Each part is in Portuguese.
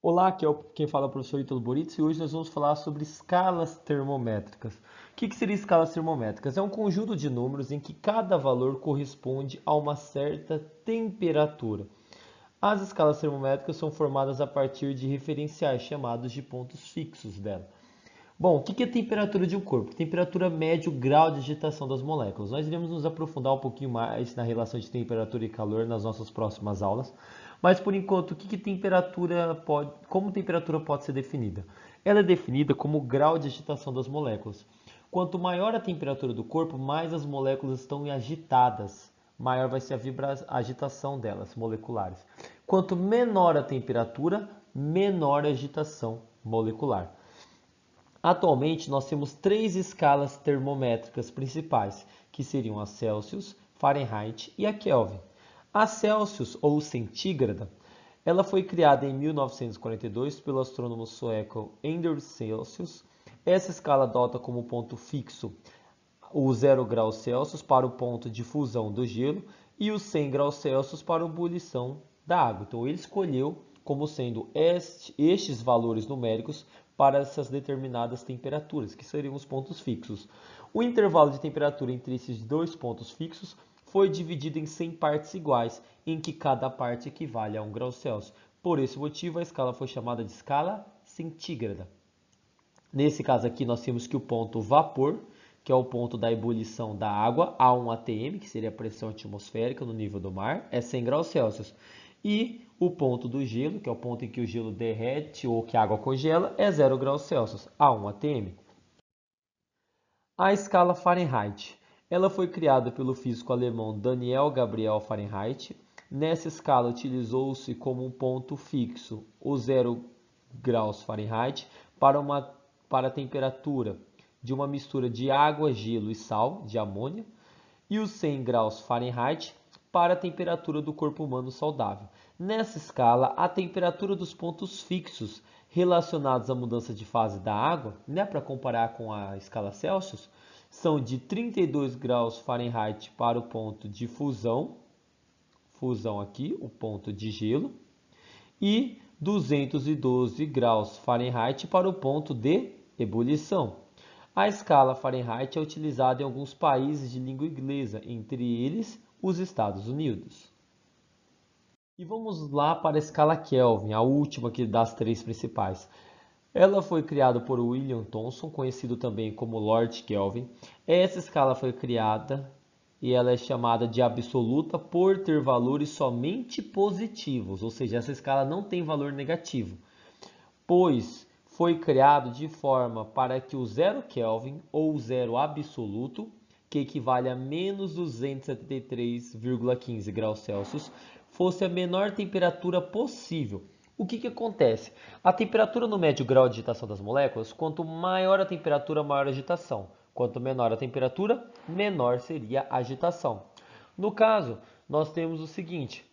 Olá, aqui é quem fala é o professor Ítalo Boritz e hoje nós vamos falar sobre escalas termométricas. O que seria escalas termométricas? É um conjunto de números em que cada valor corresponde a uma certa temperatura. As escalas termométricas são formadas a partir de referenciais chamados de pontos fixos dela. Bom, o que é a temperatura de um corpo? Temperatura média, o grau de agitação das moléculas. Nós iremos nos aprofundar um pouquinho mais na relação de temperatura e calor nas nossas próximas aulas. Mas por enquanto, como temperatura pode ser definida? Ela é definida como o grau de agitação das moléculas. Quanto maior a temperatura do corpo, mais as moléculas estão agitadas, maior vai ser a agitação delas, moleculares. Quanto menor a temperatura, menor a agitação molecular. Atualmente, nós temos três escalas termométricas principais, que seriam a Celsius, Fahrenheit e a Kelvin. A Celsius, ou centígrada, ela foi criada em 1942 pelo astrônomo sueco Anders Celsius. Essa escala adota como ponto fixo o 0 graus Celsius para o ponto de fusão do gelo e os 100 graus Celsius para a ebulição da água. Então, ele escolheu como sendo estes valores numéricos para essas determinadas temperaturas, que seriam os pontos fixos. O intervalo de temperatura entre esses dois pontos fixos foi dividido em 100 partes iguais, em que cada parte equivale a 1 grau Celsius. Por esse motivo, a escala foi chamada de escala centígrada. Nesse caso aqui, nós temos que o ponto vapor, que é o ponto da ebulição da água, a 1 atm, que seria a pressão atmosférica no nível do mar, é 100 graus Celsius. E o ponto do gelo, que é o ponto em que o gelo derrete ou que a água congela, é 0 graus Celsius, a 1 atm. A escala Fahrenheit. Ela foi criada pelo físico alemão Daniel Gabriel Fahrenheit. Nessa escala, utilizou-se como um ponto fixo o 0 graus Fahrenheit para a temperatura de uma mistura de água, gelo e sal, de amônia, e os 100 graus Fahrenheit para a temperatura do corpo humano saudável. Nessa escala, a temperatura dos pontos fixos relacionados à mudança de fase da água, para comparar com a escala Celsius, são de 32 graus Fahrenheit para o ponto de fusão aqui, o ponto de gelo, e 212 graus Fahrenheit para o ponto de ebulição. A escala Fahrenheit é utilizada em alguns países de língua inglesa, entre eles os Estados Unidos. E vamos lá para a escala Kelvin, a última das três principais. Ela foi criada por William Thomson, conhecido também como Lord Kelvin. Essa escala foi criada e ela é chamada de absoluta por ter valores somente positivos, ou seja, essa escala não tem valor negativo, pois foi criado de forma para que o 0 Kelvin, ou zero absoluto, que equivale a menos 273,15 graus Celsius, fosse a menor temperatura possível. O que acontece? A temperatura no médio grau de agitação das moléculas, quanto maior a temperatura, maior a agitação. Quanto menor a temperatura, menor seria a agitação. No caso, nós temos o seguinte,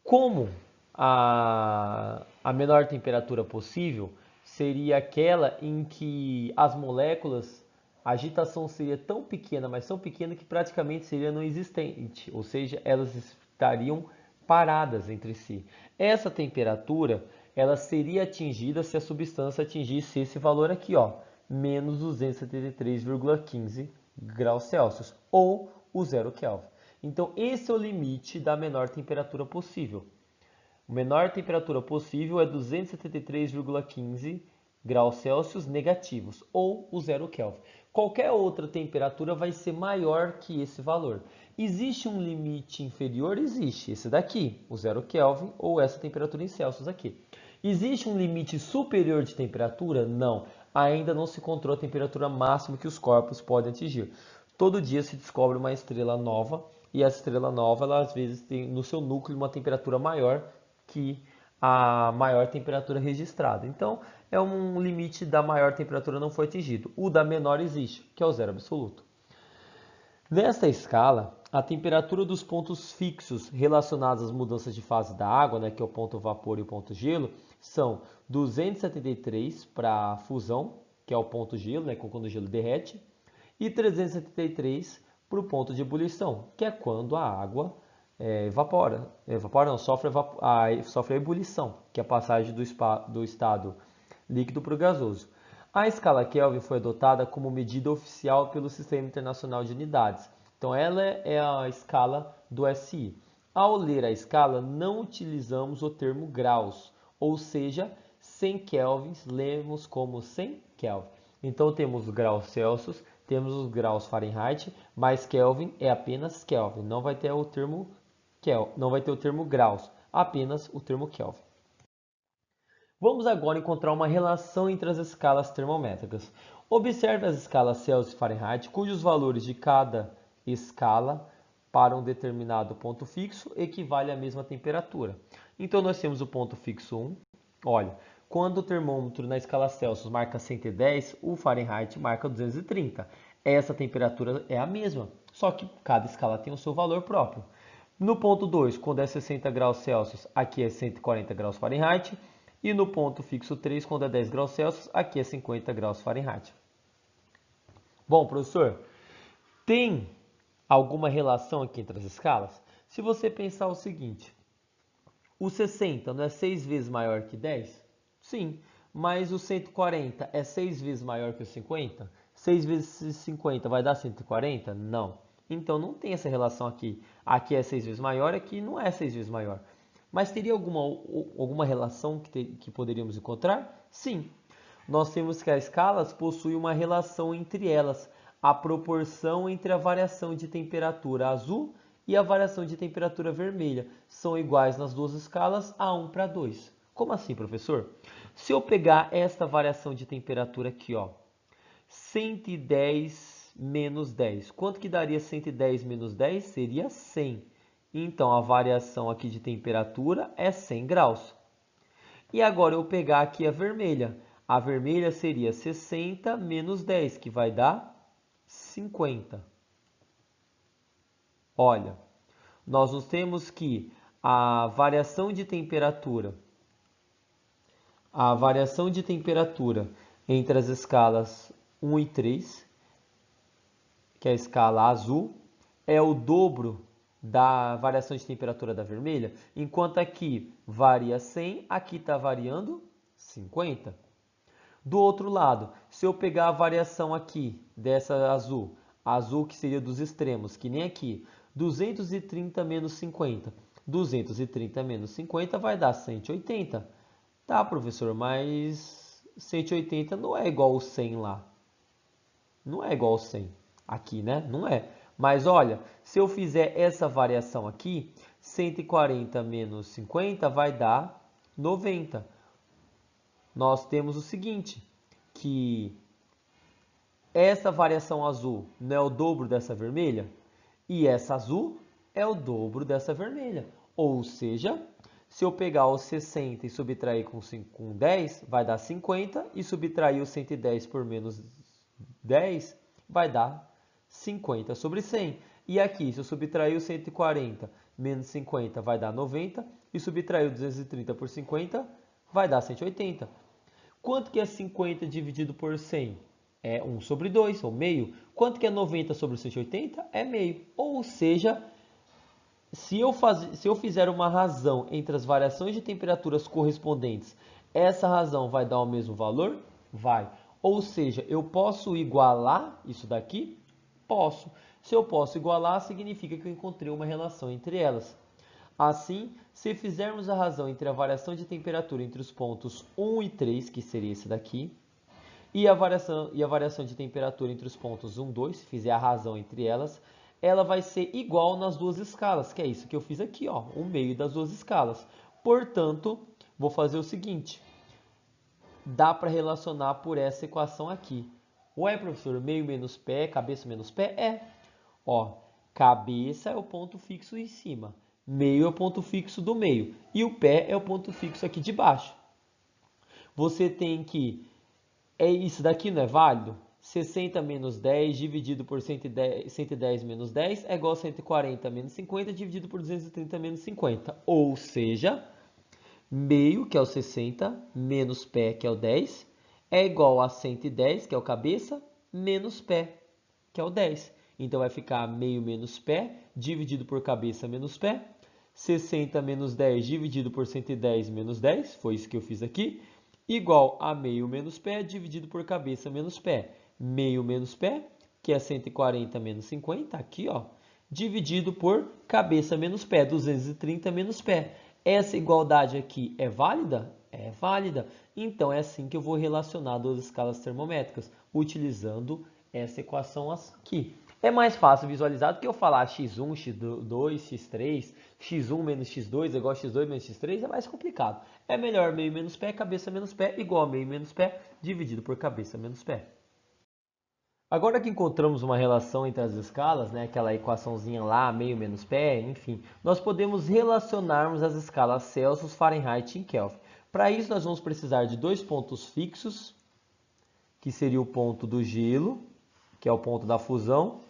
como a menor temperatura possível seria aquela em que as moléculas, a agitação seria tão pequena, mas tão pequena que praticamente seria não existente, ou seja, elas estariam paradas entre si. Essa temperatura, ela seria atingida se a substância atingisse esse valor aqui, ó, menos 273,15 graus Celsius, ou o 0 Kelvin. Então, esse é o limite da menor temperatura possível. A menor temperatura possível é 273,15 graus Celsius negativos, ou o 0 Kelvin. Qualquer outra temperatura vai ser maior que esse valor. Existe um limite inferior? Existe. Esse daqui, o 0 Kelvin, ou essa temperatura em Celsius aqui. Existe um limite superior de temperatura? Não. Ainda não se encontrou a temperatura máxima que os corpos podem atingir. Todo dia se descobre uma estrela nova, e essa estrela nova, ela às vezes tem no seu núcleo uma temperatura maior que a maior temperatura registrada. Então, é um limite da maior temperatura não foi atingido. O da menor existe, que é o zero absoluto. Nesta escala, a temperatura dos pontos fixos relacionados às mudanças de fase da água, que é o ponto vapor e o ponto gelo, são 273 para a fusão, que é o ponto gelo, quando o gelo derrete, e 373 para o ponto de ebulição, que é quando a água evapora não, sofre a ebulição, que é a passagem do estado líquido para o gasoso. A escala Kelvin foi adotada como medida oficial pelo Sistema Internacional de Unidades. Então, ela é a escala do SI. Ao ler a escala, não utilizamos o termo graus, ou seja, 100 kelvins, lemos como 100 Kelvin. Então, temos os graus Celsius, temos os graus Fahrenheit, mas Kelvin é apenas Kelvin, não vai ter o termo graus, apenas o termo Kelvin. Vamos agora encontrar uma relação entre as escalas termométricas. Observe as escalas Celsius e Fahrenheit, cujos valores de cada escala para um determinado ponto fixo equivale à mesma temperatura. Então, nós temos o ponto fixo 1. Olha, quando o termômetro na escala Celsius marca 110, o Fahrenheit marca 230. Essa temperatura é a mesma, só que cada escala tem o seu valor próprio. No ponto 2, quando é 60 graus Celsius, aqui é 140 graus Fahrenheit. E no ponto fixo 3, quando é 10 graus Celsius, aqui é 50 graus Fahrenheit. Bom, professor, tem alguma relação aqui entre as escalas? Se você pensar o seguinte, o 60 não é 6 vezes maior que 10? Sim, mas o 140 é 6 vezes maior que o 50? 6 vezes 50 vai dar 140? Não. Então não tem essa relação aqui. Aqui é 6 vezes maior, aqui não é 6 vezes maior. Mas teria alguma relação que poderíamos encontrar? Sim. Nós temos que as escalas possuem uma relação entre elas, a proporção entre a variação de temperatura azul e a variação de temperatura vermelha são iguais nas duas escalas a 1:2. Como assim, professor? Se eu pegar esta variação de temperatura aqui, ó, 110 menos 10, quanto que daria 110 menos 10? Seria 100. Então, a variação aqui de temperatura é 100 graus. E agora eu pegar aqui a vermelha. A vermelha seria 60 menos 10, que vai dar 50. Olha, nós temos que a variação de temperatura entre as escalas 1 e 3, que é a escala azul, é o dobro da variação de temperatura da vermelha, enquanto aqui varia 100, aqui está variando 50. Do outro lado, se eu pegar a variação aqui dessa azul que seria dos extremos, que nem aqui, 230 menos 50. 230 menos 50 vai dar 180. Tá, professor, mas 180 não é igual ao 100 lá. Não é igual ao 100 aqui, né? Não é. Mas olha, se eu fizer essa variação aqui, 140 menos 50 vai dar 90. Nós temos o seguinte, que essa variação azul não é o dobro dessa vermelha, e essa azul é o dobro dessa vermelha. Ou seja, se eu pegar os 60 e subtrair com 10, vai dar 50, e subtrair os 110 por menos 10, vai dar 50 sobre 100. E aqui, se eu subtrair o 140 menos 50, vai dar 90. E subtrair o 230 por 50, vai dar 180. Quanto que é 50 dividido por 100? É 1 sobre 2, ou meio. Quanto que é 90 sobre 180? É meio. Ou seja, se eu fizer uma razão entre as variações de temperaturas correspondentes, essa razão vai dar o mesmo valor? Vai. Ou seja, eu posso igualar isso daqui? Posso. Se eu posso igualar, significa que eu encontrei uma relação entre elas. Assim, se fizermos a razão entre a variação de temperatura entre os pontos 1 e 3, que seria esse daqui, e a variação de temperatura entre os pontos 1 e 2, se fizer a razão entre elas, ela vai ser igual nas duas escalas, que é isso que eu fiz aqui, ó, o meio das duas escalas. Portanto, vou fazer o seguinte, dá para relacionar por essa equação aqui. Ué, professor, meio menos pé, cabeça menos pé? É. Ó, cabeça é o ponto fixo em cima, meio é o ponto fixo do meio e o pé é o ponto fixo aqui de baixo. Você tem que... isso daqui não é válido? 60 menos 10 dividido por 110 menos 10 é igual a 140 menos 50 dividido por 230 menos 50. Ou seja, meio, que é o 60, menos pé, que é o 10, é igual a 110, que é o cabeça, menos pé, que é o 10. Então vai ficar meio menos pé, dividido por cabeça menos pé. 60 menos 10 dividido por 110 menos 10, foi isso que eu fiz aqui, igual a meio menos pé dividido por cabeça menos pé. Meio menos pé, que é 140 menos 50, aqui ó, dividido por cabeça menos pé, 230 menos pé. Essa igualdade aqui é válida? É válida. Então é assim que eu vou relacionar duas escalas termométricas, utilizando essa equação aqui. É mais fácil visualizar do que eu falar x1, x2, x3, x1 menos x2 é igual a x2 menos x3, é mais complicado. É melhor meio menos pé, cabeça menos pé, igual a meio menos pé, dividido por cabeça menos pé. Agora que encontramos uma relação entre as escalas, né, aquela equaçãozinha lá, meio menos pé, enfim, nós podemos relacionarmos as escalas Celsius, Fahrenheit e Kelvin. Para isso, nós vamos precisar de dois pontos fixos, que seria o ponto do gelo, que é o ponto da fusão,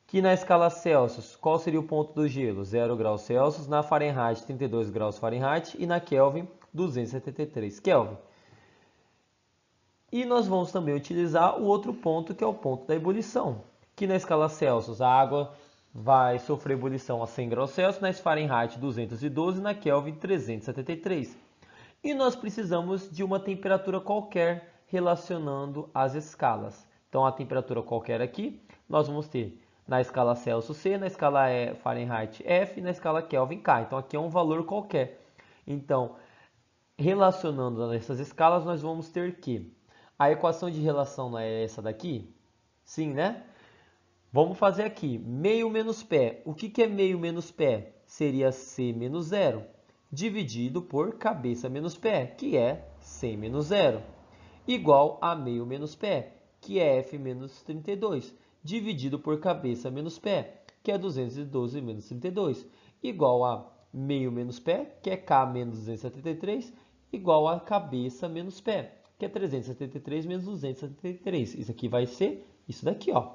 que na escala Celsius, qual seria o ponto do gelo? 0 graus Celsius, na Fahrenheit, 32 graus Fahrenheit e na Kelvin, 273 Kelvin. E nós vamos também utilizar o outro ponto, que é o ponto da ebulição, que na escala Celsius a água vai sofrer ebulição a 100 graus Celsius, na Fahrenheit 212 e na Kelvin 373. E nós precisamos de uma temperatura qualquer relacionando as escalas. Então a temperatura qualquer aqui, nós vamos ter na escala Celsius C, na escala Fahrenheit F e na escala Kelvin K. Então aqui é um valor qualquer. Então, relacionando essas escalas, nós vamos ter que a equação de relação não é essa daqui? Sim, né? Vamos fazer aqui. Meio menos pé. O que é meio menos pé? Seria C menos 0, dividido por cabeça menos pé, que é C menos 0, igual a meio menos pé, que é F menos 32, dividido por cabeça menos pé, que é 212 menos 32, igual a meio menos pé, que é K menos 273, igual a cabeça menos pé, que é 373 menos 273. Isso aqui vai ser isso daqui, ó.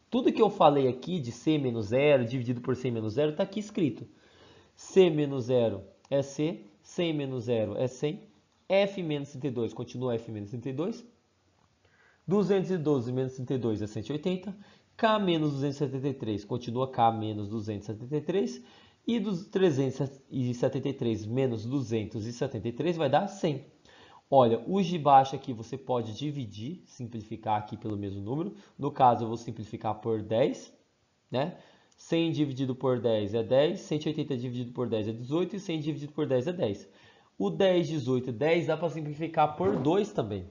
Tudo que eu falei aqui de C menos 0 dividido por C menos 0 está aqui escrito. C menos 0 é C, 100 menos 0 é 100, F menos 32 continua F menos 32, 212 menos 32 é 180, K menos 273 continua K menos 273, e dos 373 menos 273 vai dar 100. Olha, os de baixo aqui você pode dividir, simplificar aqui pelo mesmo número. No caso, eu vou simplificar por 10, né? 100 dividido por 10 é 10, 180 dividido por 10 é 18 e 100 dividido por 10 é 10. O 10, 18 e 10 dá para simplificar por 2 também.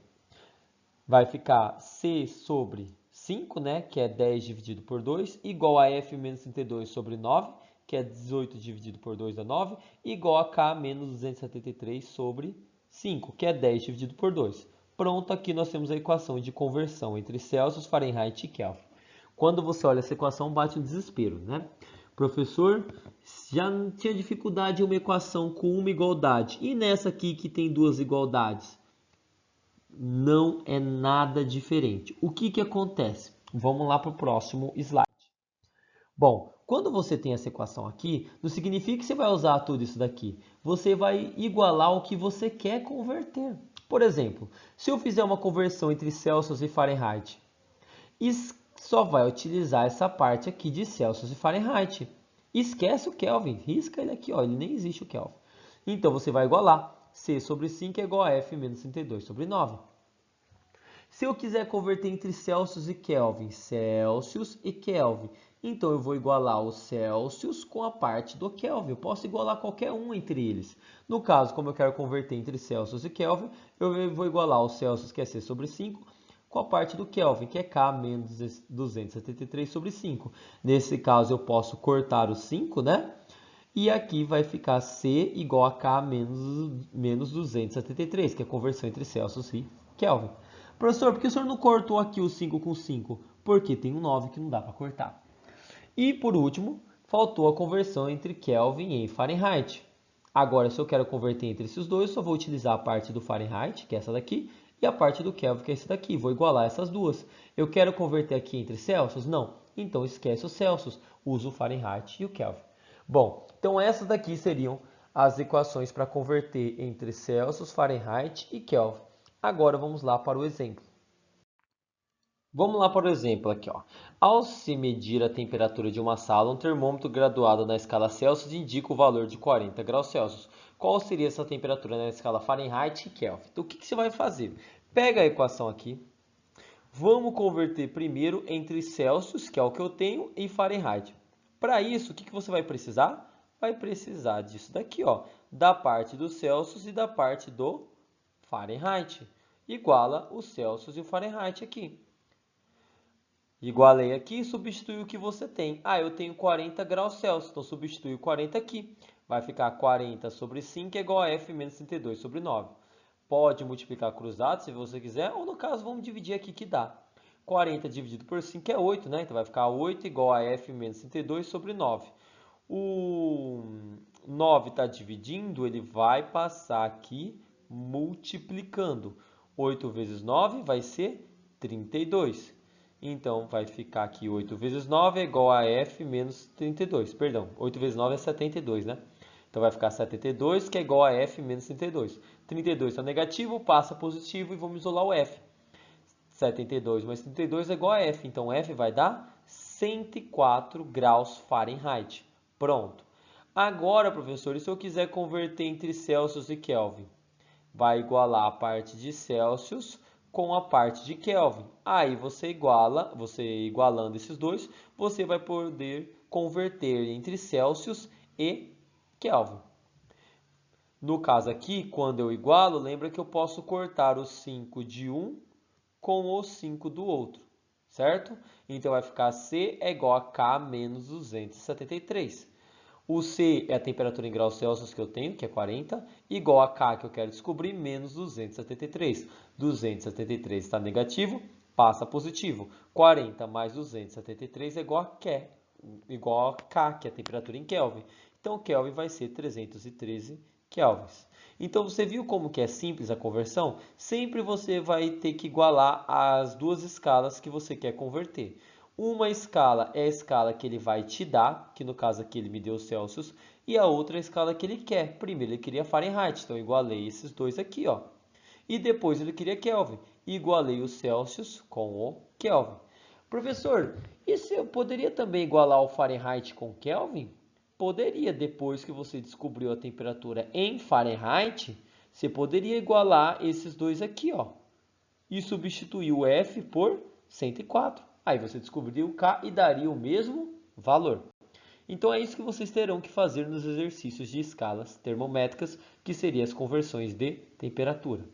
Vai ficar C sobre 5, né? Que é 10 dividido por 2, igual a F menos 32 sobre 9, que é 18 dividido por 2 dá 9, igual a K menos 273 sobre 5, que é 10 dividido por 2. Pronto, aqui nós temos a equação de conversão entre Celsius, Fahrenheit e Kelvin. Quando você olha essa equação, bate um desespero, né? Professor, já tinha dificuldade em uma equação com uma igualdade. E nessa aqui que tem duas igualdades? Não é nada diferente. O que acontece? Vamos lá para o próximo slide. Bom, quando você tem essa equação aqui, não significa que você vai usar tudo isso daqui. Você vai igualar o que você quer converter. Por exemplo, se eu fizer uma conversão entre Celsius e Fahrenheit, só vai utilizar essa parte aqui de Celsius e Fahrenheit. Esquece o Kelvin, risca ele aqui, ó, ele nem existe o Kelvin. Então você vai igualar. C sobre 5 é igual a F menos 32 sobre 9. Se eu quiser converter entre Celsius e Kelvin, então eu vou igualar o Celsius com a parte do Kelvin. Eu posso igualar qualquer um entre eles. No caso, como eu quero converter entre Celsius e Kelvin, eu vou igualar o Celsius, que é C sobre 5, com a parte do Kelvin, que é K menos 273 sobre 5. Nesse caso, eu posso cortar o 5, né? E aqui vai ficar C igual a K menos 273, que é a conversão entre Celsius e Kelvin. Professor, por que o senhor não cortou aqui o 5 com 5? Porque tem um 9 que não dá para cortar. E por último, faltou a conversão entre Kelvin e Fahrenheit. Agora, se eu quero converter entre esses dois, eu só vou utilizar a parte do Fahrenheit, que é essa daqui, e a parte do Kelvin, que é essa daqui. Vou igualar essas duas. Eu quero converter aqui entre Celsius? Não. Então esquece o Celsius, uso o Fahrenheit e o Kelvin. Bom, então essas daqui seriam as equações para converter entre Celsius, Fahrenheit e Kelvin. Agora vamos lá para o exemplo. Vamos lá para o exemplo aqui, ó. Ao se medir a temperatura de uma sala, um termômetro graduado na escala Celsius indica o valor de 40 graus Celsius. Qual seria essa temperatura na escala Fahrenheit e Kelvin? Então, o que você vai fazer? Pega a equação aqui. Vamos converter primeiro entre Celsius, que é o que eu tenho, e Fahrenheit. Para isso, o que você vai precisar? Vai precisar disso daqui, ó, da parte do Celsius e da parte do Fahrenheit. Iguala o Celsius e o Fahrenheit aqui. Igualei aqui e substitui o que você tem. Ah, eu tenho 40 graus Celsius, então substitui o 40 aqui. Vai ficar 40 sobre 5 é igual a F menos 32 sobre 9. Pode multiplicar cruzado se você quiser, ou no caso vamos dividir aqui que dá. 40 dividido por 5 é 8, né? Então vai ficar 8 igual a F menos 32 sobre 9. O 9 está dividindo, ele vai passar aqui multiplicando. 8 vezes 9 vai ser 32. Então, vai ficar aqui 8 vezes 9 é igual a F menos 32. Perdão, 8 vezes 9 é 72, né? Então, vai ficar 72, que é igual a F menos 32. 32 está negativo, passa positivo e vamos isolar o F. 72 mais 32 é igual a F. Então, F vai dar 104 graus Fahrenheit. Pronto. Agora, professor, e se eu quiser converter entre Celsius e Kelvin? Vai igualar a parte de Celsius com a parte de Kelvin. Aí você igualando esses dois, você vai poder converter entre Celsius e Kelvin. No caso aqui, quando eu igualo, lembra que eu posso cortar o 5 de um com o 5 do outro, certo? Então vai ficar C é igual a K menos 273. O C é a temperatura em graus Celsius que eu tenho, que é 40, igual a K que eu quero descobrir, menos 273. 273 está negativo, passa positivo. 40 mais 273 é igual a K, que é a temperatura em Kelvin. Então, Kelvin vai ser 313 kelvins. Então, você viu como que é simples a conversão? Sempre você vai ter que igualar as duas escalas que você quer converter. Uma escala é a escala que ele vai te dar, que no caso aqui ele me deu Celsius, e a outra é a escala que ele quer. Primeiro ele queria Fahrenheit, então eu igualei esses dois aqui, ó. E depois ele queria Kelvin, igualei o Celsius com o Kelvin. Professor, e se eu poderia também igualar o Fahrenheit com Kelvin? Poderia, depois que você descobriu a temperatura em Fahrenheit, você poderia igualar esses dois aqui, ó, e substituir o F por 104. Aí você descobriria o K e daria o mesmo valor. Então é isso que vocês terão que fazer nos exercícios de escalas termométricas, que seriam as conversões de temperatura.